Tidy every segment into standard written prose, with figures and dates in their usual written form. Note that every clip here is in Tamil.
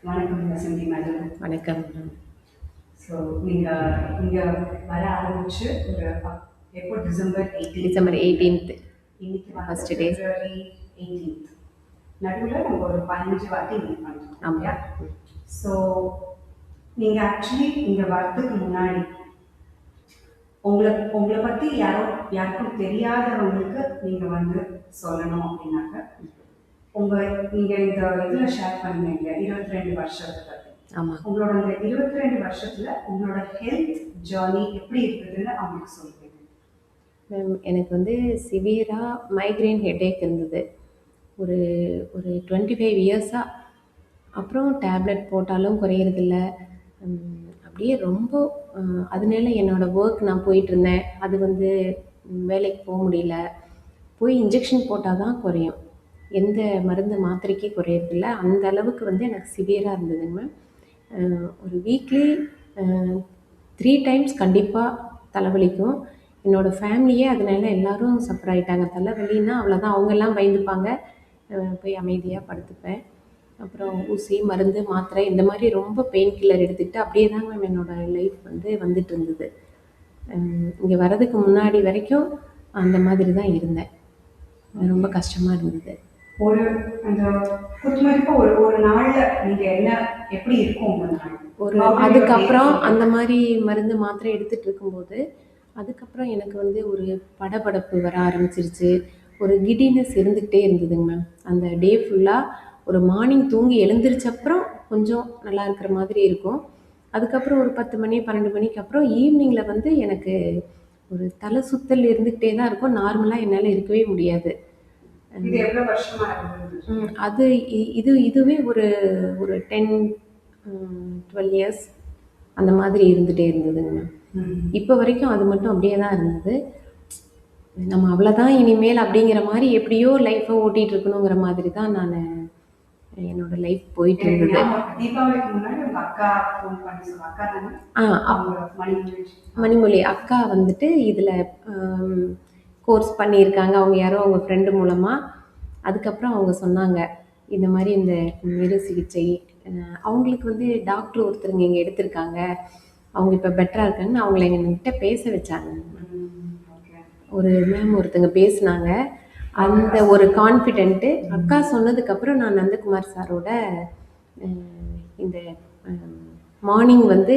வணக்கம் வசந்தி மேடம். வணக்கம். ஸோ நீங்கள் இங்கே வர ஆரம்பிச்சு ஒரு எப்போ டிசம்பர் 18 டிசம்பர் 18th இன்னைக்கு வந்து ஃபர்ஸ்ட் டே. பிப்ரவரி 18th நடுவில் நம்ம ஒரு 15 வாட்டி மீட் பண்ணுறோம். ஆமாம். ஸோ நீங்கள் ஆக்சுவலி இங்கே வர்றதுக்கு முன்னாடி உங்களை உங்களை பற்றி யாருக்கும் தெரியாதவங்களுக்கு நீங்கள் வந்து சொல்லணும் அப்படின்னாக்க நீங்கள் இந்த இதில் ஷேர் பண்ணீங்க 22 வருஷத்தை பற்றி. ஆமாம். உங்களோட அந்த 22 வருஷத்துல உங்களோட ஹெல்த் ஜேர்னி எப்படி இருக்குதுன்னு அவங்களுக்கு சொல்லுவீங்க? மேம், எனக்கு வந்து சிவியராக மைக்ரைன் ஹெட்டேக் இருந்தது ஒரு ஒரு 25 இயர்ஸாக. அப்புறம் டேப்லெட் போட்டாலும் குறையிறதில்ல. அப்படியே ரொம்ப அதனால என்னோடய ஒர்க் நான் போயிட்டுருந்தேன். அது வந்து வேலைக்கு போக முடியல. போய் இன்ஜெக்ஷன் போட்டால் தான் குறையும். எந்த மருந்து மாத்திரைக்கே குறையிறதில்ல. அந்த அளவுக்கு வந்து எனக்கு சிவியராக இருந்ததுங்க மேம். ஒரு வீக்லி 3 டைம்ஸ் கண்டிப்பாக தலைவலிக்கும். என்னோடய ஃபேமிலியே அதனால எல்லோரும் சஃபர் ஆகிட்டாங்க. தலைவலின்னா அவ்வளோதான், அவங்கெல்லாம் பயந்துப்பாங்க. போய் அமைதியாக படுத்துப்பேன். அப்புறம் ஊசி, மருந்து, மாத்திரை இந்த மாதிரி ரொம்ப பெயின் கில்லர் எடுத்துக்கிட்டு அப்படியே தாங்க மேம் என்னோடய லைஃப் வந்து வந்துட்டு இருந்தது. இங்கே வர்றதுக்கு முன்னாடி வரைக்கும் அந்த மாதிரி தான் இருந்தேன். ரொம்ப கஷ்டமாக இருந்தது. ஒரு அந்த குத்துமதிப்பாக ஒரு ஒரு நாளில் நீங்கள் என்ன எப்படி இருக்கும் உங்கள் நாள்? அதுக்கப்புறம் அந்த மாதிரி மருந்து மாத்திரை எடுத்துகிட்டு இருக்கும்போது அதுக்கப்புறம் எனக்கு வந்து ஒரு படபடப்பு வர ஆரம்பிச்சிருச்சு. ஒரு கிடினஸ் இருந்துக்கிட்டே இருந்ததுங்க மேம். அந்த டே ஃபுல்லாக ஒரு மார்னிங் தூங்கி எழுந்திரிச்சப்புறம் கொஞ்சம் நல்லா இருக்கிற மாதிரி இருக்கும். அதுக்கப்புறம் ஒரு 10 மணி 12 மணிக்கு அப்புறம் ஈவினிங்கில் வந்து எனக்கு ஒரு தலை சுத்தல் இருந்துக்கிட்டே தான் இருக்கும். நார்மலாக என்னால் இருக்கவே முடியாது. இது எவ்வளோ வருஷமா அது இதுவே ஒரு ஒரு 10-12 இயர்ஸ் அந்த மாதிரி இருந்துகிட்டே இருந்ததுங்க மேம். இப்போ வரைக்கும் அது மட்டும் அப்படியே தான் இருந்தது. நம்ம அவ்வளோதான் இனிமேல் அப்படிங்கிற மாதிரி எப்படியோ லைஃப்பை ஓட்டிகிட்டு இருக்கணுங்கிற மாதிரி தான் நான் என்னோட லைஃப் போயிட்டு இருந்தது. மணிமொழி அக்கா வந்துட்டு இதில் கோர்ஸ் பண்ணியிருக்காங்க. அவங்க யாரோ அவங்க ஃப்ரெண்டு மூலமாக. அதுக்கப்புறம் அவங்க சொன்னாங்க இந்த மாதிரி இந்த இரு சிகிச்சை அவங்களுக்கு வந்து டாக்டர் ஒருத்தருங்க இங்கே எடுத்திருக்காங்க, அவங்க இப்போ பெட்டராக இருக்காங்கன்னு அவங்கள எங்ககிட்ட பேச வச்சாங்க. ஒரு மேம் ஒருத்தங்க பேசினாங்க. அந்த ஒரு கான்ஃபிடென்ட்டு அக்கா சொன்னதுக்கப்புறம் நான் நந்தகுமார் சாரோட இந்த மார்னிங் வந்து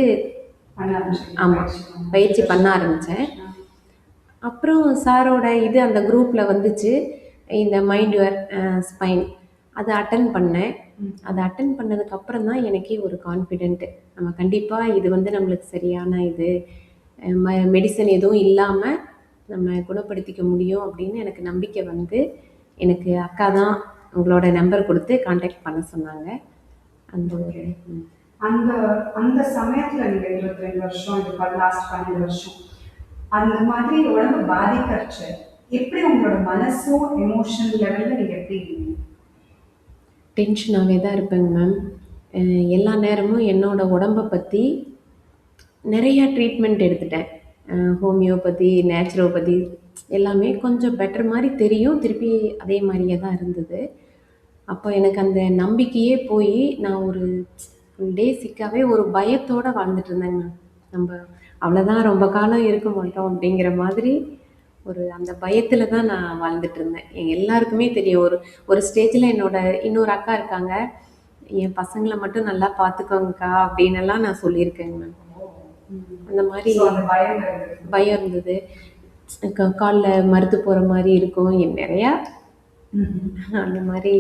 ஆமாம் பயிற்சி பண்ண ஆரம்பித்தேன். அப்புறம் சாரோட இது அந்த குரூப்பில் வந்துச்சு, இந்த மைண்ட் யுவர் ஸ்பைன். அதை அட்டன் பண்ணேன். அதை அட்டன் பண்ணதுக்கப்புறம் தான் எனக்கே ஒரு கான்ஃபிடென்ட்டு, நம்ம கண்டிப்பாக இது வந்து நம்மளுக்கு சரியான இது மெடிசன் எதுவும் இல்லாமல் நம்ம குணப்படுத்திக்க முடியும் அப்படின்னு எனக்கு நம்பிக்கை வந்து, எனக்கு அக்கா தான் உங்களோட நம்பர் கொடுத்து காண்டாக்ட் பண்ண சொன்னாங்க. அந்த ஒரு அந்த அந்த சமயத்தில் நீங்கள் 22 வருஷம் இது லாஸ்ட் 12 வருஷம் அந்த மாதிரி உடம்பு பாதிக்கச்சு எப்படி உங்களோட மனசும் எமோஷன் லெவலில் நீங்கள் எப்படி இருக்கீங்க? டென்ஷனாகவே தான் இருப்பேங்க மேம். எல்லா நேரமும் என்னோடய உடம்பை பற்றி நிறையா ட்ரீட்மெண்ட் எடுத்துட்டேன். ஹோமியோபதி, நேச்சுரோபதி எல்லாமே கொஞ்சம் பெட்டர் மாதிரி தெரியும். திருப்பி அதே மாதிரியே தான் இருந்தது. அப்போ எனக்கு அந்த நம்பிக்கையே போய் நான் ஒரு ஃபுல் டே சிக்காகவே ஒரு பயத்தோடு வாழ்ந்துட்டு இருந்தேங்க மேம். நம்ம அவ்வளோதான் ரொம்ப காலம் இருக்க மாட்டோம் அப்படிங்கிற மாதிரி ஒரு அந்த பயத்தில் தான் நான் வாழ்ந்துட்டு இருந்தேன். எல்லாருக்குமே தெரியும். ஒரு ஸ்டேஜில் இன்னொரு அக்கா இருக்காங்க, என் பசங்களை மட்டும் நல்லா பார்த்துக்கோங்கக்கா அப்படின்னெல்லாம் நான் சொல்லியிருக்கேங்க மேம். அந்த மாதிரி பயம் இருந்தது. காலில் மறுத்து போகிற மாதிரி இருக்கும், நிறையா அந்த மாதிரி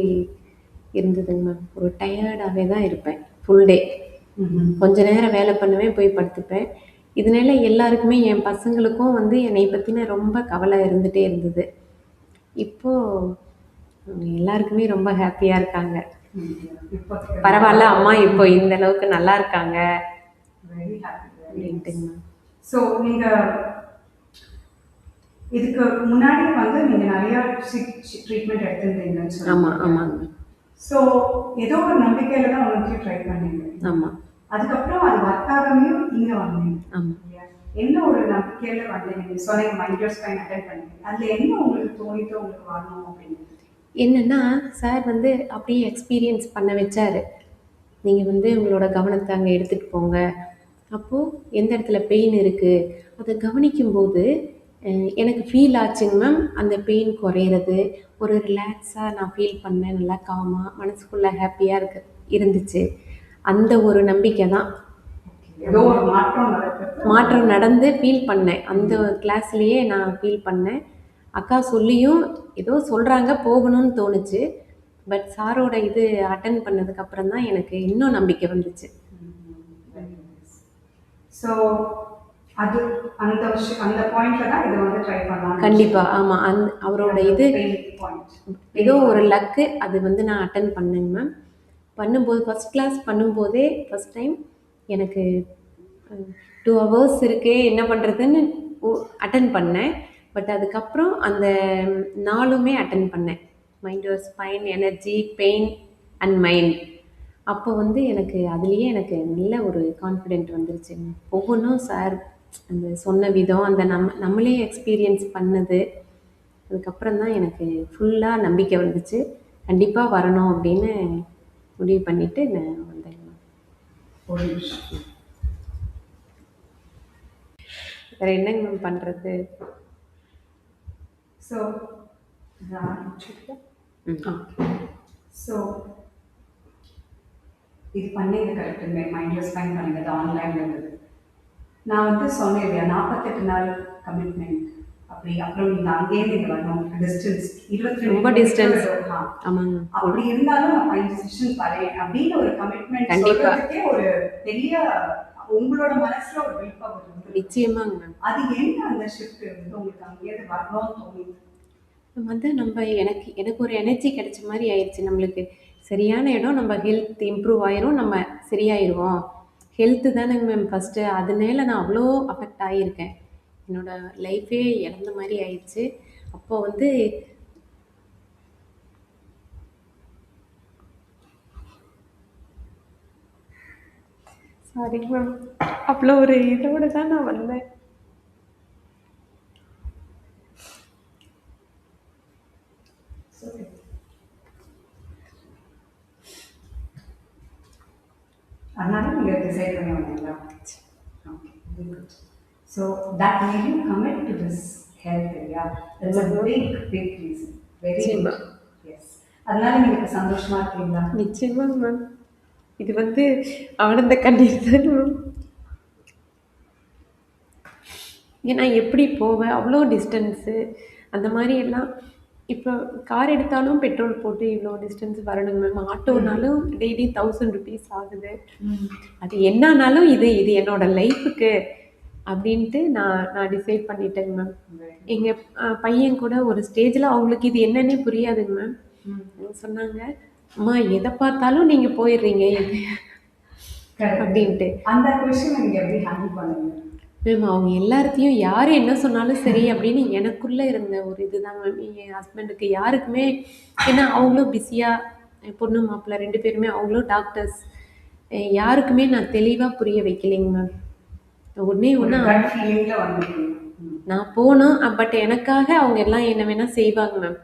இருந்ததுங்க மேம். ஒரு டயர்டாகவே தான் இருப்பேன் ஃபுல் டே. கொஞ்ச நேரம் வேலை பண்ணுவேன், போய் படுத்துப்பேன். இதனால எல்லாருக்குமே என் பசங்களுக்கும் வந்து என்னை பற்றின ரொம்ப கவலை இருந்துகிட்டே இருந்தது. இப்போது எல்லாருக்குமே ரொம்ப ஹாப்பியாக இருக்காங்க. பரவாயில்ல அம்மா இப்போ இந்த அளவுக்கு நல்லா இருக்காங்க அப்படின்ட்டுங்க. ஸோ நீங்கள் இதுக்கு முன்னாடி வந்து நீங்கள் நிறையா ட்ரீட்மெண்ட் எடுத்துருந்தீங்கன்னு ஆமாம் ஆமாங்க. ஸோ ஏதோ ஒரு நம்பிக்கையில் தான் உங்களுக்கு ட்ரை பண்ணீங்க. ஆமாம். அதுக்கப்புறம் அது ஒர்க் ஆகாமையும் இங்கே வந்தீங்க. ஆமாம். என்ன ஒரு நம்பிக்கையில் வந்தீங்க? நீங்கள் சொன்னீங்க மைண்ட் யுவர் ஸ்பைன் அட்டென்ட் பண்ணீங்க. அதில் என்ன உங்களுக்கு தோணிட்டு உங்களுக்கு வரணும் அப்படின்னு? என்னென்னா சார் வந்து அப்படியே எக்ஸ்பீரியன்ஸ் பண்ண வச்சார். நீங்கள் வந்து உங்களோட கவனத்தை அங்கே எடுத்துகிட்டு போங்க. அப்போது எந்த இடத்துல பெயின் இருக்குது அதை கவனிக்கும்போது எனக்கு ஃபீல் ஆச்சுங்க மேம். அந்த பெயின் குறையிறது, ஒரு ரிலாக்ஸாக நான் ஃபீல் பண்ணேன். நல்லா காமாக மனசுக்குள்ளே ஹாப்பியாக இருந்துச்சு. அந்த ஒரு நம்பிக்கை தான். ஏதோ ஒரு மாற்றம் நடக்குது. மாற்றம் நடந்து ஃபீல் பண்ணேன். அந்த கிளாஸ்லேயே நான் ஃபீல் பண்ணேன். அக்கா சொல்லியும் ஏதோ சொல்கிறாங்க போகணும்னு தோணுச்சு. பட் சாரோட இது அட்டன் பண்ணதுக்கப்புறம் தான் எனக்கு இன்னும் நம்பிக்கை வந்துச்சு. ஸோ அது அந்த விஷயம் அந்த பாயிண்ட்ல தான் இதை வந்து ட்ரை பண்ணலாம். கண்டிப்பாக ஆமாம். அவரோட இது பாயிண்ட் ஏதோ ஒரு லக்கு. அது வந்து நான் அட்டன் பண்ணேங்க மேம். பண்ணும்போது ஃபஸ்ட் கிளாஸ் பண்ணும்போதே ஃபஸ்ட் டைம் எனக்கு 2 ஹவர்ஸ் இருக்கே என்ன பண்ணுறதுன்னு அட்டன் பண்ணேன். பட் அதுக்கப்புறம் அந்த நாளுமே அட்டன் பண்ணேன். Mind spine energy pain and mind. அப்போ வந்து எனக்கு அதுலேயே எனக்கு நல்ல ஒரு கான்ஃபிடென்ட் வந்துருச்சு. ஒவ்வொன்றும் சார் அந்த சொன்ன விதம், அந்த நம்மளே எக்ஸ்பீரியன்ஸ் பண்ணது, அதுக்கப்புறம் தான் எனக்கு ஃபுல்லாக நம்பிக்கை வந்துச்சு. கண்டிப்பாக வரணும் அப்படின்னு முடிவு பண்ணிவிட்டு நான் வந்தேன். வேறு என்னங்க மேம் பண்ணுறது? ஸோ ஸோ இது பண்ணீங்க கரெக்டுங்க. மைண்ட்லெஸ் ஸ்பைன் பண்ணுங்க. அது ஆன்லைனில் இருந்தது. நான் வந்து சொன்னேன் இல்லையா 48 நாள் கமிட்மெண்ட் அப்படி. அப்புறம் நீங்கள் அங்கேயே நீங்கள் வரணும். டிஸ்டன்ஸ் 22 ரொம்ப டிஸ்டன்ஸ். ஆமாங்க. அப்படி இருந்தாலும் நான் 5 செஷன் வரேன் அப்படின்னு ஒரு கமிட்மெண்ட் சொல்றதுக்கே ஒரு பெரிய உங்களோட மனசுல ஒரு விழிப்பவர் வந்து. நிச்சயமாங்க மேம். அது என்ன அந்த ஷிஃப்ட் வந்து உங்களுக்கு அங்கேயே வரணும்னு தோணுது? வந்து நம்ம எனக்கு ஒரு எனர்ஜி கிடைச்ச மாதிரி ஆயிடுச்சு. நம்மளுக்கு சரியான இடம், நம்ம ஹெல்த் இம்ப்ரூவ் ஆயிரும், நம்ம சரியாயிருவோம். ஹெல்த்து தானேங்க மேம் ஃபஸ்ட்டு. அதனால நான் அவ்வளோ அஃபெக்ட் ஆகியிருக்கேன். என்னோடய லைஃபே இழந்த மாதிரி ஆயிடுச்சு. அப்போ வந்து சாரி மேம், அவ்வளோ ஒரு இதோடு தான் நான் வந்தேன். அதனால நீங்கள் டிசைட் பண்ணி வந்தீங்களா? Okay, very good. So that made you commit to this health area. That's a big reason. Very good. Yes. அதனால நீங்கள் இப்போ சந்தோஷமாக இருக்கீங்களா? நிச்சயமாக மேம். இது வந்து ஆனந்த கண்ணீர் தான் மேம். ஏன்னா எப்படி போவேன், அவ்வளோ டிஸ்டன்ஸு அந்த மாதிரி எல்லாம். இப்போ கார் எடுத்தாலும் பெட்ரோல் போட்டு இவ்வளோ டிஸ்டன்ஸ் வரணுங்க மேம். ஆட்டோனாலும் டெய்லி 1000 ருபீஸ் ஆகுது. அது என்னன்னாலும் இது என்னோட லைஃபுக்கு அப்படின்ட்டு நான் டிசைட் பண்ணிட்டேங்க மேம். எங்கள் பையன் கூட ஒரு ஸ்டேஜில் அவங்களுக்கு இது என்னன்னே புரியாதுங்க மேம். சொன்னாங்க, அம்மா எதை பார்த்தாலும் நீங்கள் போயிடுறீங்க இது அப்படின்ட்டு. அந்த கொஸ்டின் நீங்கள் எப்படி ஹேண்டில் பண்ணுவீங்க மேம்? அவங்க எல்லாத்தையும் யார் என்ன சொன்னாலும் சரி அப்படின்னு எனக்குள்ளே இருந்த ஒரு இதுதாங்க மேம். என் ஹஸ்பண்டுக்கு யாருக்குமே, ஏன்னா அவங்களும் பிஸியாக, பொண்ணு மாப்பிள்ளை 2 பேருமே அவங்களும் டாக்டர்ஸ், யாருக்குமே நான் தெளிவாக புரிய வைக்கலைங்க மேம். ஒன்றே ஒன்று நான் போனோம். பட் எனக்காக அவங்க எல்லாம் என்ன வேணால் செய்வாங்க மேம்.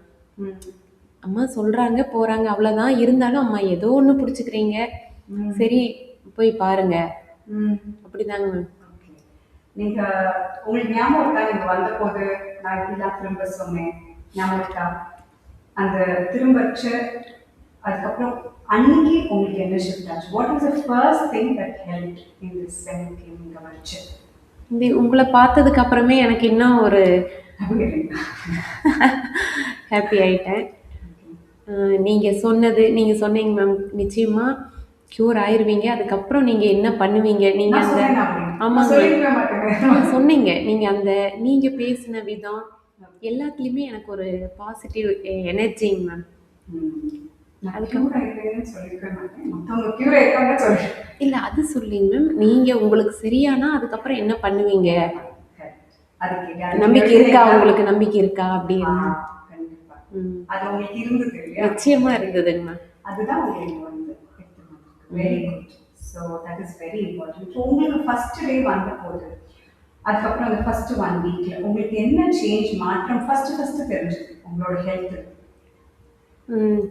அம்மா சொல்கிறாங்க போகிறாங்க அவ்வளோதான். இருந்தாலும் அம்மா ஏதோ ஒன்று பிடிச்சிக்கிறீங்க, சரி போய் பாருங்க அப்படிதாங்க மேம். நீங்கள் உங்களுக்கு ஞாபகம் இருக்கா நீங்கள் வந்த போது நான் இப்படிலாம் திரும்ப சொன்னேன்? ஞாபகம் இருக்கா? அந்த திரும்பச்சு அதுக்கப்புறம் அன்னைக்கு உங்களுக்கு என்ன ஷிஃப்ட் ஆச்சு? What was the first thing that helped in this when you came இங்க வச்சு? உங்களை பார்த்ததுக்கு அப்புறமே எனக்கு இன்னும் ஒரு ஹாப்பி ஆயிட்டேன். நீங்கள் சொன்னீங்க மேம், நிச்சயமாக க்யூர் ஆயிடுவீங்க. அதுக்கப்புறம் நீங்கள் என்ன பண்ணுவீங்க? நீங்கள் அந்த ஆமாங்க சொன்னீங்க. நீங்கள் பேசின விதம் எல்லாத்துலேயுமே எனக்கு ஒரு பாசிட்டிவ் எனர்ஜிங்க மேம். இல்லை அது சொல்லிங்க மேம். நீங்கள் உங்களுக்கு சரியானா அதுக்கப்புறம் என்ன பண்ணுவீங்க? நம்பிக்கை இருக்கா? உங்களுக்கு நம்பிக்கை இருக்கா அப்படின்னு? நிச்சயமா இருந்ததுங்க மேம். அதுதான் உங்களுக்கு வந்து very good. So that is very important. உங்களுக்கு ஃபர்ஸ்ட் டே வந்த போது அதுக்கப்புறம் அந்த ஃபர்ஸ்ட் 1 வீக்ல உங்களுக்கு என்ன சேஞ்ச் மாற்றம் ஃபர்ஸ்ட் தெரிஞ்சது உங்களோட ஹெல்த்?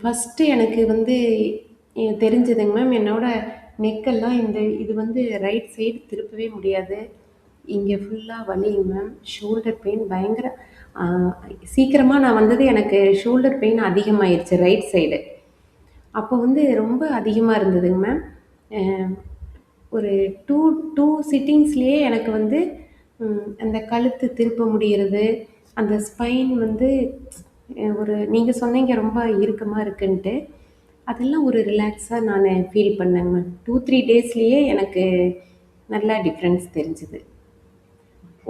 ஃபஸ்ட்டு எனக்கு வந்து தெரிஞ்சதுங்க மேம், என்னோட நெக்கெல்லாம் இது வந்து ரைட் சைடு திருப்பவே முடியாது. இங்கே ஃபுல்லாக வலிங்க மேம். ஷோல்டர் பெயின் பயங்கர சீக்கிரமாக நான் வந்தது எனக்கு ஷோல்டர் பெயின் அதிகமாயிருச்சு ரைட் சைடு. அப்போ வந்து ரொம்ப அதிகமாக இருந்ததுங்க மேம். ஒரு டூ டூ சிட்டிங்ஸ்லேயே எனக்கு வந்து அந்த கழுத்து திருப்ப முடிகிறது, அந்த ஸ்பைன் வந்து ஒரு நீங்கள் சொன்னீங்க ரொம்ப இறுக்கமாக இருக்குன்ட்டு, அதெல்லாம் ஒரு ரிலாக்ஸாக நான் ஃபீல் பண்ணேங்க மேம். 2-3 டேஸ்லேயே எனக்கு நல்லா டிஃப்ரென்ஸ் தெரிஞ்சுது.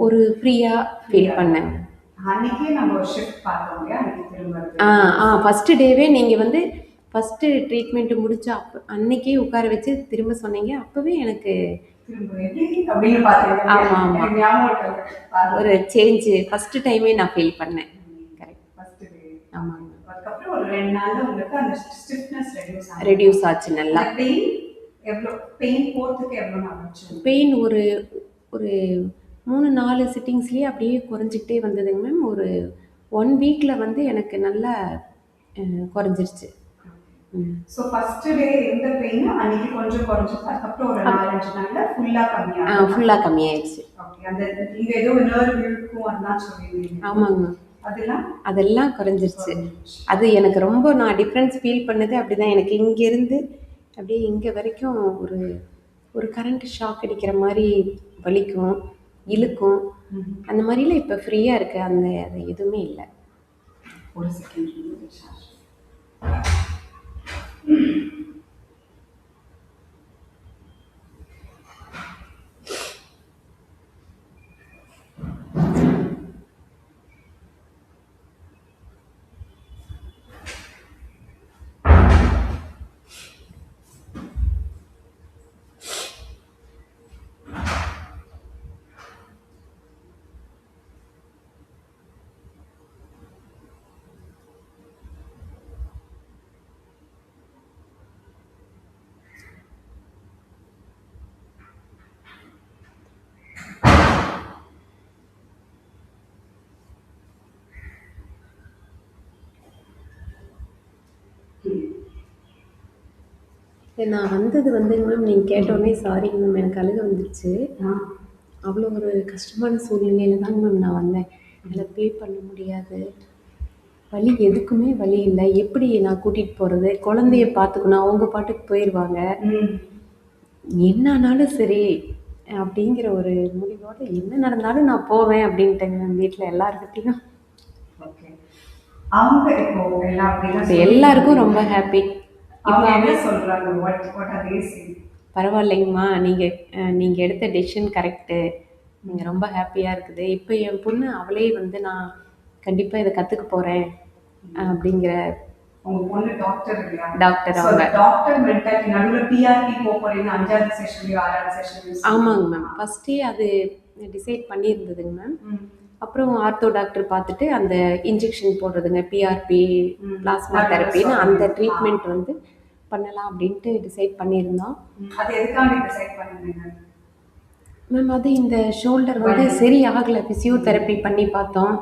ஒரு ஃப்ரீயாக ஃபீல் பண்ணேன். அன்னைக்கே நம்ம ஒரு ஷிஃப்ட் பார்த்தோம் இல்லையா, அன்னைக்கு திரும்ப ஃபஸ்ட்டு டேவே நீங்கள் வந்து ஃபஸ்ட்டு ட்ரீட்மெண்ட்டு முடிச்ச அன்னைக்கே உட்கார வச்சு திரும்ப சொன்னீங்க. அப்போவே எனக்கு ஆமாம் ஆமாம் ஒரு சேஞ்சு ஃபஸ்ட்டு டைமே நான் ஃபீல் பண்ணேன். கரெக்ட். ஃபஸ்ட்டு டே ஆமாங்க. அதுக்கப்புறம் ஒரு 2 நாள்ல உங்களுக்கு அந்த ஸ்டிஃப்னஸ் ரெடியூஸ் ஆச்சு நல்லா. பெயின் போகிறதுக்கு எவ்வளோ நாள் ஆச்சு? பெயின் ஒரு ஒரு 3-4 சிட்டிங்ஸ்லேயே அப்படியே குறைஞ்சிக்கிட்டே வந்ததுங்க மேம். ஒரு 1 வீக்கில் வந்து எனக்கு நல்லா குறைஞ்சிருச்சு. ஸோ ஃபர்ஸ்ட் டே எந்த பெயின் அன்னைக்கு கொஞ்சம் குறைஞ்சிச்சு, அதுக்கப்புறம் ஒரு 4-5 நாள்ல ஃபுல்லாக கம்மியாயிடுச்சு. ஓகே. அந்த இங்கே ஏதோ நர்வ் இருக்கும் அதெல்லாம் சொல்லிடுவீங்க. ஆமாங்க. அதெல்லாம் குறைஞ்சிருச்சு. அது எனக்கு ரொம்ப நான் டிஃப்ரென்ஸ் ஃபீல் பண்ணது அப்படிதான். எனக்கு இங்கேருந்து அப்படியே இங்கே வரைக்கும் ஒரு ஒரு கரண்ட் ஷாக் அடிக்கிற மாதிரி வலிக்கும், இழுக்கும். அந்த மாதிரிலாம் இப்போ ஃப்ரீயாக இருக்குது. அது எதுவுமே இல்லை. ஒரு செகண்ட். நான் வந்தது வந்துங்க மேம், நீங்கள் கேட்டோடனே சாரிங்க மேம், எனக்கு அழுக வந்துடுச்சு. அவ்வளோ ஒரு கஷ்டமான சூழ்நிலையில் தாங்க மேம் நான் வந்தேன். என்னால் பே பண்ண முடியாது, வழி எதுக்குமே வழி இல்லை. எப்படி நான் கூட்டிகிட்டு போகிறது? குழந்தைய பார்த்துக்கணும், அவங்க பாட்டுக்கு போயிடுவாங்க. என்னானாலும் சரி அப்படிங்கிற ஒரு முடிவோடு என்ன நடந்தாலும் நான் போவேன் அப்படின்ட்டேங்க மேம் வீட்டில் எல்லாருக்கிட்டையும். அவங்க இப்போ எல்லாருக்கும் ரொம்ப ஹாப்பி. பரவாயில்லைங்கம்மா, நீங்கள் எடுத்த டெசிஷன் கரெக்டு, நீங்கள் ரொம்ப ஹாப்பியாக இருக்குது. இப்போ என் பொண்ணு அவளே வந்து நான் கண்டிப்பாக இதை கற்றுக்க போகிறேன் அப்படிங்கிற. உங்க பொண்ணு டாக்டர் இல்லையா? டாக்டர். அவங்க டாக்டர் மென்டாலிட்டி நடுவுல பிஆர்பி போறீங்க 5வது செஷன்லயோ 6வது செஷன்லயோ? ஆமாங்க மேம், ஃபர்ஸ்டே அது டிசைட் பண்ணியிருந்ததுங்க மேம். அப்புறம் ஆர்த்தோ டாக்டர் பார்த்துட்டு அந்த இன்ஜெக்ஷன் போடுறதுங்க, பிஆர்பி பிளாஸ்மா தெரப்பின்னு அந்த ட்ரீட்மெண்ட் வந்து பண்ணலாம் அப்படின்ட்டு டிசைட் பண்ணியிருந்தோம். அது எதுக்காக டிசைட் பண்ணீங்க மேம்? அது இந்த ஷோல்டர் வந்து சரி ஆகலை. ஃபிசியோதெரப்பி பண்ணி பார்த்தோம்,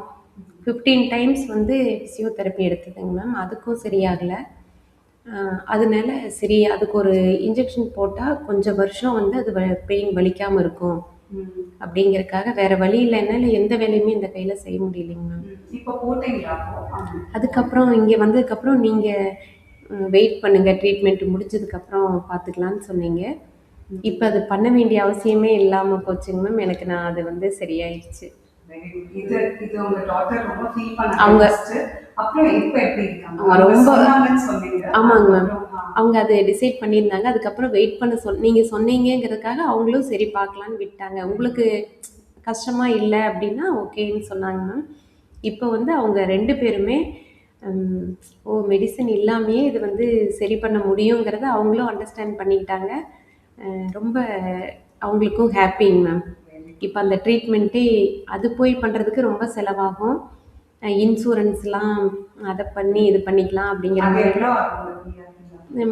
15 டைம்ஸ் வந்து ஃபிசியோதெரப்பி எடுத்ததுங்க மேம், அதுக்கும் சரியாகலை. அதனால சரி அதுக்கு ஒரு இன்ஜெக்ஷன் போட்டால் கொஞ்சம் வருஷம் வந்து அது பெயின் வலிக்காமல் இருக்கும் அப்படிங்கிறதுக்காக வேறு வழி இல்லை. என்னால் எந்த வேலையுமே இந்த கையில் செய்ய முடியலைங்க மேம். இப்போ போட்டீங்களா? அதுக்கப்புறம் இங்கே வந்ததுக்கப்புறம் நீங்கள் வெயிட் பண்ணுங்கள், ட்ரீட்மெண்ட் முடிஞ்சதுக்கப்புறம் பார்த்துக்கலான்னு சொன்னீங்க. இப்போ அது பண்ண வேண்டிய அவசியமே இல்லாமல் போச்சுங்க மேம். எனக்கு நான் அது வந்து சரியாயிடுச்சு. அவங்க ரொம்ப ஆமாங்க மேம், அவங்க அதை டிசைட் பண்ணியிருந்தாங்க. அதுக்கப்புறம் வெயிட் பண்ண நீங்கள் சொன்னீங்கிறதுக்காக அவங்களும் சரி பார்க்கலான்னு விட்டாங்க. உங்களுக்கு கஷ்டமாக இல்லை அப்படின்னா ஓகேன்னு சொன்னாங்க மேம். இப்போ வந்து அவங்க 2 பேருமே மெடிசன் இல்லாமையே இது வந்து சரி பண்ண முடியுங்கிறத அவங்களும் அண்டர்ஸ்டாண்ட் பண்ணிக்கிட்டாங்க. ரொம்ப அவங்களுக்கும் ஹாப்பிங்க மேம். இப்போ அந்த ட்ரீட்மெண்ட்டே அது போய் பண்ணுறதுக்கு ரொம்ப செலவாகும். இன்சூரன்ஸ்லாம் அதை பண்ணி இது பண்ணிக்கலாம் அப்படிங்கிற மாதிரி.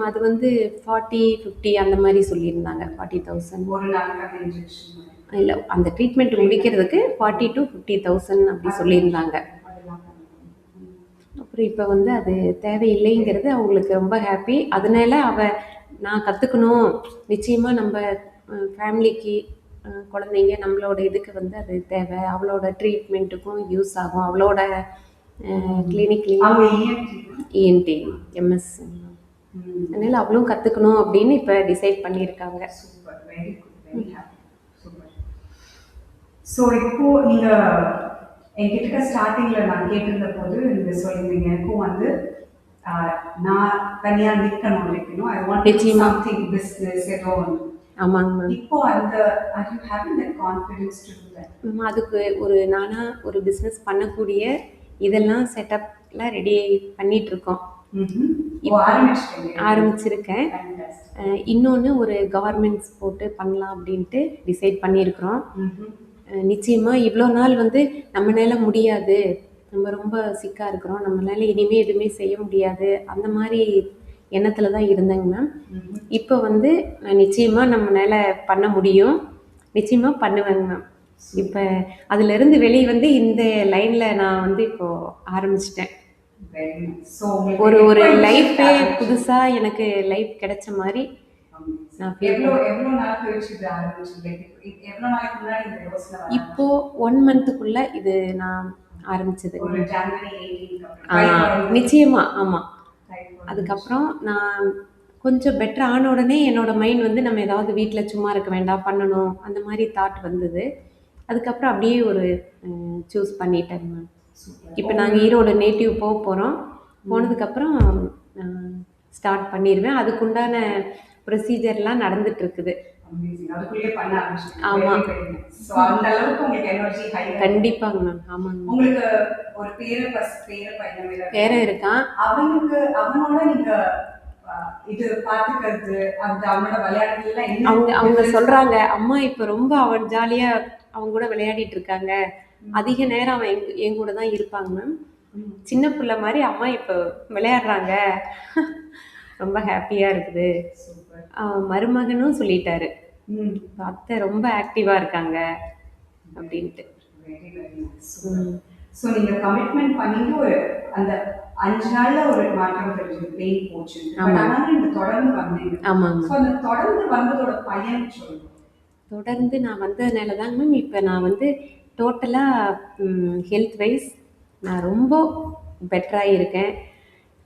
அது வந்து 40-50 அந்த மாதிரி சொல்லியிருந்தாங்க. 40,000 இல்லை, அந்த ட்ரீட்மெண்ட் முடிக்கிறதுக்கு 40,000 to 50,000 அப்படி சொல்லியிருந்தாங்க. அப்புறம் இப்போ வந்து அது தேவையில்லைங்கிறது அவங்களுக்கு ரொம்ப ஹாப்பி. அதனால நான் கற்றுக்கணும். நிச்சயமாக நம்ம ஃபேமிலிக்கு குழந்தைங்க நம்மளோட இதுக்கு வந்து அது தேவை. அவளோட ட்ரீட்மெண்ட்டுக்கும் யூஸ் ஆகும். அவளோட கிளினிக்லேயும் அவங்க ENT. ENT MS. அதனால அவளும் கற்றுக்கணும் அப்படின்னு இப்போ டிசைட் பண்ணியிருக்காங்க. Super, very good, very happy, super. So இப்போ நீங்க என்கிட்ட ஸ்டார்டிங்ல நான் கேட்டிருந்த போது நீங்க சொல்லியிருந்தீங்க எனக்கும் வந்து நான் தனியா நிற்கணும், ஐ வாண்ட் நிச்சயமா. சம்திங் பிஸ்னஸ் ஏதோ ஒன்று. ஆமாங்க மேம். இப்போ அந்த are you having that confidence to to that? அதுக்கு நானாக ஒரு பிஸ்னஸ் பண்ணக்கூடிய இதெல்லாம் செட்டப்லாம் ரெடி பண்ணிகிட்ருக்கோம். ஆரம்பிச்சிருக்கேன். இன்னொன்று ஒரு கவர்மெண்ட்ஸ் போட்டு பண்ணலாம் அப்படின்ட்டு டிசைட் பண்ணியிருக்கிறோம். நிச்சயமாக இவ்வளோ நாள் வந்து நம்மளால முடியாது, நம்ம ரொம்ப சிக்காக இருக்கிறோம், நம்மளால இனிமேல் எதுவுமே செய்ய முடியாது, அந்த மாதிரி எண்ணத்தில் தான் இருந்தேங்க மேம். இப்போ வந்து நான் நிச்சயமாக நம்மளால பண்ண முடியும், நிச்சயமாக பண்ணுவேங்க மேம். இப்போ அதுலேருந்து வெளியே வந்து இந்த லைனில் நான் வந்து இப்போது ஆரம்பிச்சிட்டேன். ஒரு ஒரு லைஃபே புதுசாக எனக்கு லைஃப் கிடைச்ச மாதிரி நான் ஃபீல் இப்போ 1 மந்த்துக்குள்ள இது நான் ஆரம்பிச்சது. நிச்சயமா ஆமாம். அதுக்கப்புறம் நான் கொஞ்சம் பெட்டர் ஆன உடனே என்னோட மைண்ட் வந்து நம்ம ஏதாவது வீட்டில் சும்மா இருக்க வேண்டாம், பண்ணணும், அந்த மாதிரி தாட் வந்தது. அதுக்கப்புறம் அப்படியே ஒரு சூஸ் பண்ணிட்டேன் மேம். இப்போ நாங்கள் ஈரோடு நேட்டிவ் போக போகிறோம். போனதுக்கப்புறம் ஸ்டார்ட் பண்ணிடுவேன். அதுக்குண்டான ப்ரொசீஜர்லாம் நடந்துட்டுருக்குது. ஆமாம், கண்டிப்பாங்க மேம். ஆமாங்க, பேரன் இருக்கான். அவங்க சொல்கிறாங்க, அம்மா இப்போ ரொம்ப அவன் ஜாலியாக அவங்க கூட விளையாடிட்டு இருக்காங்க, அதிக நேரம் அவன் என் கூட தான் இருப்பாங்க மேம். சின்ன பிள்ளை மாதிரி அம்மா இப்போ விளையாடுறாங்க, ரொம்ப ஹாப்பியாக இருக்குது. மருமகனும் சொல்லிட்டாரு, அத்தை ரொம்ப ஆக்டிவாக இருக்காங்க அப்படின்ட்டு. ஸோ நீங்கள் கமிட்மெண்ட் பண்ணிட்டு ஒரு அந்த 5 நாள்ல ஒரு மாற்றம் தெரிஞ்சது, பெயின் போச்சு. நீங்கள் தொடர்ந்து வந்தீங்க. ஆமாங்க. ஸோ அந்த தொடர்ந்து வந்ததோட பயன் சொல்லுங்க. தொடர்ந்து நான் வந்ததுனால தாங்க மேம் இப்போ நான் வந்து டோட்டலாக ஹெல்த் வைஸ் நான் ரொம்ப பெட்டராக இருக்கேன்.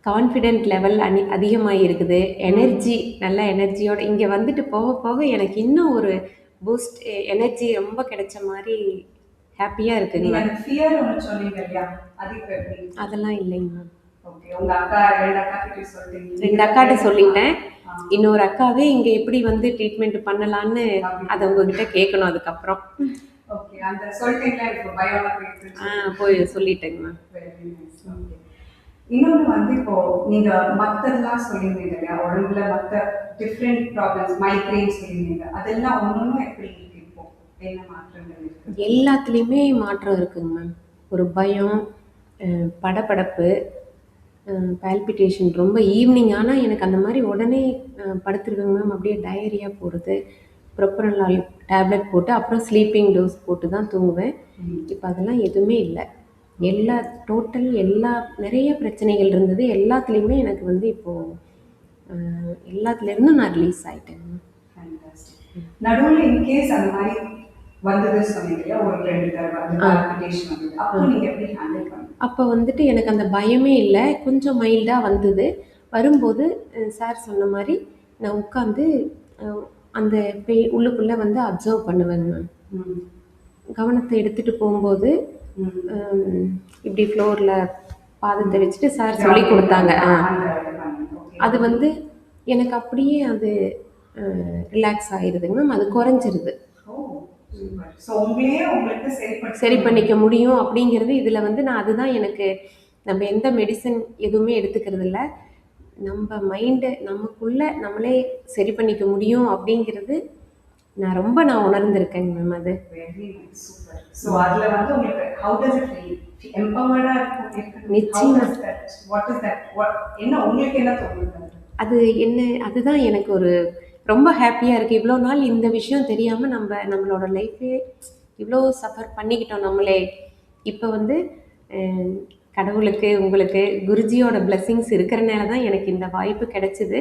கான்ஃபிடென்ட் லெவல் அதிகமாக இருக்குது. எனர்ஜி, நல்ல எனர்ஜியோடு இங்கே வந்துட்டு போக போக எனக்கு இன்னும் ஒரு பூஸ்ட் எனர்ஜி ரொம்ப கிடைச்ச மாதிரி ஹாப்பியாக இருக்குங்க. அதெல்லாம் இல்லைங்க மேம். 2 அக்காட்ட சொல்லிட்டேன். இன்னொரு அக்காவே இங்கே எப்படி வந்து ட்ரீட்மெண்ட் பண்ணலான்னு அதை உங்ககிட்ட கேட்கணும். அதுக்கப்புறம் போய் சொல்லிட்டேங்க மேம். இன்னொன்று வந்து இப்போ நீங்க மற்றதெல்லாம் சொல்லியிருந்தீங்க இல்லையா, உடம்புல மற்ற டிஃப்ரெண்ட் ப்ராப்ளம்ஸ், மைக்ரைன் சொல்லியிருந்தீங்க, அதெல்லாம் ஒன்றும் எப்படி இருக்கு, இப்போ என்ன மாற்றங்கள் இருக்கு? எல்லாத்துலேயுமே மாற்றம் இருக்குங்க மேம். ஒரு பயம், படபடப்பு, பால்பிட்டேஷன் ரொம்ப ஈவினிங் ஆனால் எனக்கு அந்த மாதிரி உடனே படுத்துருவேங்க மேம். அப்படியே டயரியா போகிறது, ப்ரொப்பரலால் டேப்லெட் போட்டு அப்புறம் ஸ்லீப்பிங் டோஸ் போட்டு தான் தூங்குவேன். இப்போ அதெல்லாம் எதுவுமே இல்லை. நிறைய பிரச்சனைகள் இருந்தது. எல்லாத்துலேயுமே எனக்கு வந்து இப்போது எல்லாத்துலேருந்தும் நான் ரிலீஸ் ஆகிட்டேன். நடுவில் இன்கேஸ் அந்த மாதிரி வந்தது சொன்னீங்க, ஒரு 2 தடவை அப்போ நீங்கள் எப்படி ஹேண்டில் பண்ணீங்க? அப்போ வந்துட்டு எனக்கு அந்த பயமே இல்லை, கொஞ்சம் மைல்டாக வந்தது. வரும்போது சார் சொன்ன மாதிரி நான் உட்காந்து அந்த உள்ளுக்குள்ளே வந்து அப்சர்வ் பண்ணுவேன் மேம். கவனத்தை எடுத்துகிட்டு போகும்போது இப்படி ஃப்ளோரில் பாதத்தை வச்சுட்டு சார் சொல்லி கொடுத்தாங்க. அது வந்து எனக்கு அப்படியே அது ரிலாக்ஸ் ஆகிடுதுங்க மேம். அது குறைஞ்சிருது. சரி பண்ணிக்க முடியும் அப்படிங்கிறது இதில் வந்து நான் அதுதான் எனக்கு, நம்ம எந்த மெடிசன் எதுவுமே எடுத்துக்கிறது இல்லை, நம்ம மைண்டை நமக்குள்ளே நம்மளே சரி பண்ணிக்க முடியும் அப்படிங்கிறது நான் உணர்ந்திருக்கேங்க மேம். அது அது என்ன, அதுதான் எனக்கு ஒரு ரொம்ப ஹாப்பியாக இருக்குது. இவ்வளோ நாள் இந்த விஷயம் தெரியாமல் நம்மளோட லைஃபே இவ்வளோ சஃபர் பண்ணிக்கிட்டோம் நம்மளே. இப்போ வந்து கடவுளுக்கு, உங்களுக்கு, குருஜியோட பிளெஸ்ஸிங்ஸ் இருக்கிறனால தான் எனக்கு இந்த வாய்ப்பு கிடைச்சிது.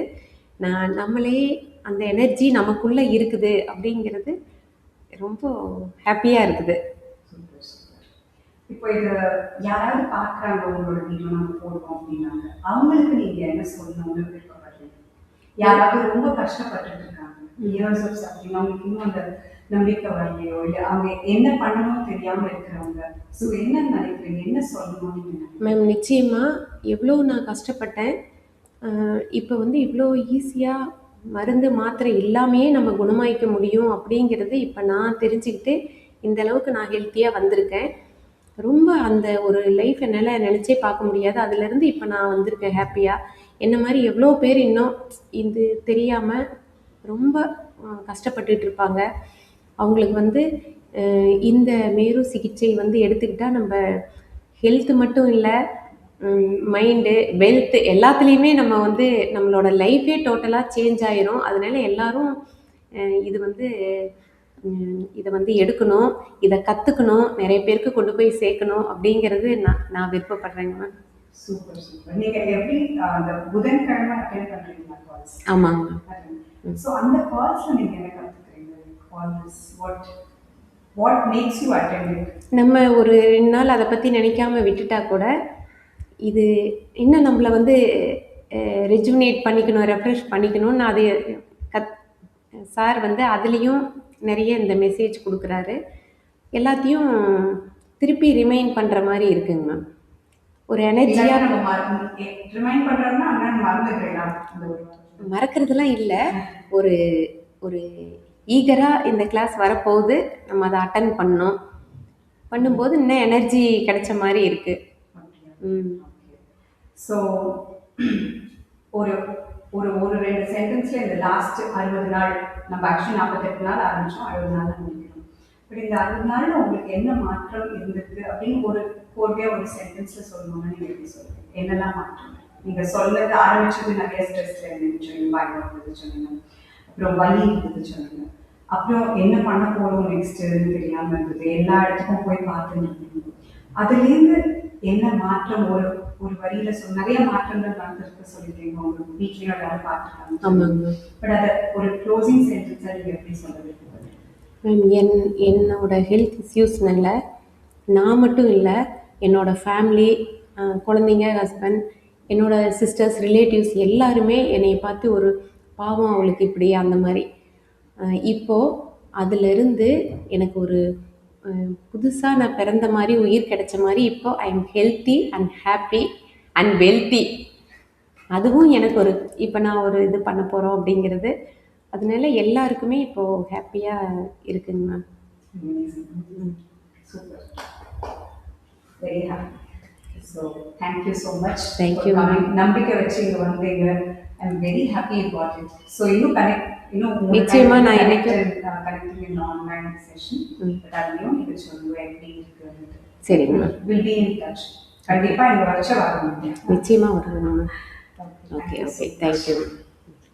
நம்மளே அந்த எனர்ஜி நமக்குள்ளே இருக்குது அப்படிங்கிறது ரொம்ப ஹாப்பியாக இருக்குது. Super, super. இப்போ இத யாராவது பார்க்குறாங்க, உங்களோட வீடியோ நாங்க போடுறோம் அப்படின்னாங்க. அவங்களுக்கு நீங்க என்ன சொல்லணும்னு விருப்பப்படுறீங்க? யாராவது ரொம்ப கஷ்டப்பட்டுட்டு இருக்காங்க. Years of suffering. அவங்களுக்கு இன்னும் அந்த நம்பிக்கை வரலையோ, இல்ல அவங்க என்ன பண்ணணும்னு தெரியாம இருக்கிறவங்க. ஸோ என்ன நினைக்கிறீங்க? என்ன சொல்லணும்னு நீங்க நினைக்கிறீங்க? மேம் நிச்சயமாக எவ்வளோ நான் கஷ்டப்பட்டேன். இப்போ வந்து இவ்வளோ ஈஸியாக மருந்து மாத்திரை இல்லாமையே நம்ம குணமாயிக்க முடியும் அப்படிங்கிறது இப்போ நான் தெரிஞ்சுக்கிட்டு இந்த அளவுக்கு நான் ஹெல்த்தியாக வந்திருக்கேன். ரொம்ப அந்த ஒரு லைஃப் என்னால் நினச்சே பார்க்க முடியாது. அதுலேருந்து இப்போ நான் வந்திருக்கேன் ஹாப்பியாக. என்ன மாதிரி எவ்வளோ பேர் இன்னும் இது தெரியாமல் ரொம்ப கஷ்டப்பட்டுட்டு இருப்பாங்க. அவங்களுக்கு வந்து இந்த மேரு சிகிச்சை வந்து எடுத்துக்கிட்டால் நம்ம ஹெல்த்து மட்டும் இல்லை, மைண்டு, வெல்த் எல்லாத்துலேயுமே நம்ம வந்து நம்மளோட லைஃபே டோட்டலாக சேஞ்ச் ஆயிரும். அதனால எல்லாரும் இது வந்து இதை வந்து எடுக்கணும், இதை கற்றுக்கணும், நிறைய பேருக்கு கொண்டு போய் சேர்க்கணும் அப்படிங்கிறது நான் விருப்பப்படுறேங்க மேம். Super, super. நீங்க எப்படி அந்த புதன்கிழமை அட்டெண்ட் பண்றீங்களா கால்ஸ்? ஆமாங்க. ஸோ அந்த கால்ஸ்ல நீங்க என்ன கற்றுக்கிறீங்க? Calls what makes you attend it? நம்ம ஒரு 2 நாள் அதை பற்றி நினைக்காம விட்டுட்டா கூட இது இன்னும் நம்மளை வந்து ரெஜுனேட் பண்ணிக்கணும், ரெஃப்ரெஷ் பண்ணிக்கணும்னு அது சார் வந்து அதுலேயும் நிறைய இந்த மெசேஜ் கொடுக்குறாரு. எல்லாத்தையும் திருப்பி ரிமைண்ட் பண்ணுற மாதிரி இருக்குங்க மேம். ஒரு எனர்ஜியாக ரிமைண்ட் பண்ணுறதுனா மறந்துடுறீங்களா? மறக்கிறதுலாம் இல்லை, ஒரு ஒரு ஈகராக இந்த கிளாஸ் வரப்போகுது, நம்ம அதை அட்டன் பண்ணணும், பண்ணும்போது இன்னும் எனர்ஜி கிடைச்ச மாதிரி இருக்குது. ஸோ ஒரு ஒரு ஒரு 2 சென்டென்ஸில் இந்த லாஸ்ட் 60 நாள், நம்ம ஆக்சுவலி 48 நாள் ஆரம்பித்தோம், 60 நாள் முடிக்கணும். பட் இந்த 60 நாளில் உங்களுக்கு என்ன மாற்றம் இருந்திருக்கு அப்படின்னு ஒரு கோர்வையாக ஒரு சென்டென்ஸில் சொல்லணும்னா நீங்கள் எப்படி சொல்லுங்கள்? என்னெல்லாம் மாற்றம்? நீங்கள் சொல்லது ஆரம்பிச்சது நிறைய ஸ்ட்ரெஸ்ல இருந்துச்சு சொன்னீங்க, பயம் இருந்தது சொன்னீங்க, அப்புறம் வலி இருந்தது சொன்னீங்க, அப்புறம் என்ன பண்ண போகிறோம் நெக்ஸ்ட்டுன்னு தெரியாமல் இருந்தது, எல்லா இடத்துக்கும் போய் பார்த்துட்டு அதுலேருந்து என்ன மாற்றம்? ஒரு ஒரு வரியில நிறைய மாற்றங்கள் நடந்திருக்கு சொல்லிட்டீங்க, உங்க வீட்லயும் எல்லாரும் பார்த்துருக்காங்க. பட் அதை ஒரு க்ளோசிங் சென்டென்ஸா நீங்க எப்படி சொல்றது? மேம், என்னோட ஹெல்த் இஷ்யூஸ்னால நான் மட்டும் இல்லை, என்னோட ஃபேமிலி, குழந்தைங்க, ஹஸ்பண்ட், என்னோட சிஸ்டர்ஸ், ரிலேட்டிவ்ஸ் எல்லாருமே என்னை பார்த்து ஒரு பாவம் அவளுக்கு இப்படி அந்த மாதிரி. இப்போது அதிலிருந்து எனக்கு ஒரு புதுசாக நான் பிறந்த மாதிரி, உயிர் கிடைச்ச மாதிரி இப்போ I am healthy and happy and wealthy. அதுவும் எனக்கு ஒரு இப்போ நான் ஒரு இது பண்ண போகிறோம் அப்படிங்கிறது, அதனால எல்லாருக்குமே இப்போது ஹாப்பியாக இருக்குங்க ma'am. Super, very happy. So thank you so much. Thank you. நம்பிக்கை வச்சு இங்கே வந்தீங்க. I am very happy about it. So இன்னும் நிச்சயமா நான் எனக்கு கனெக்டிங் ஆன்லைன் செஷன் அதுலேயும் நீங்கள் சொல்லுவேன் எப்படி இருக்கு. சரிங்க ma'am, will be in touch. கண்டிப்பாக இந்த வருஷம் வரணும். நிச்சயமாக வரணும் மேம். Okay okay, thank you.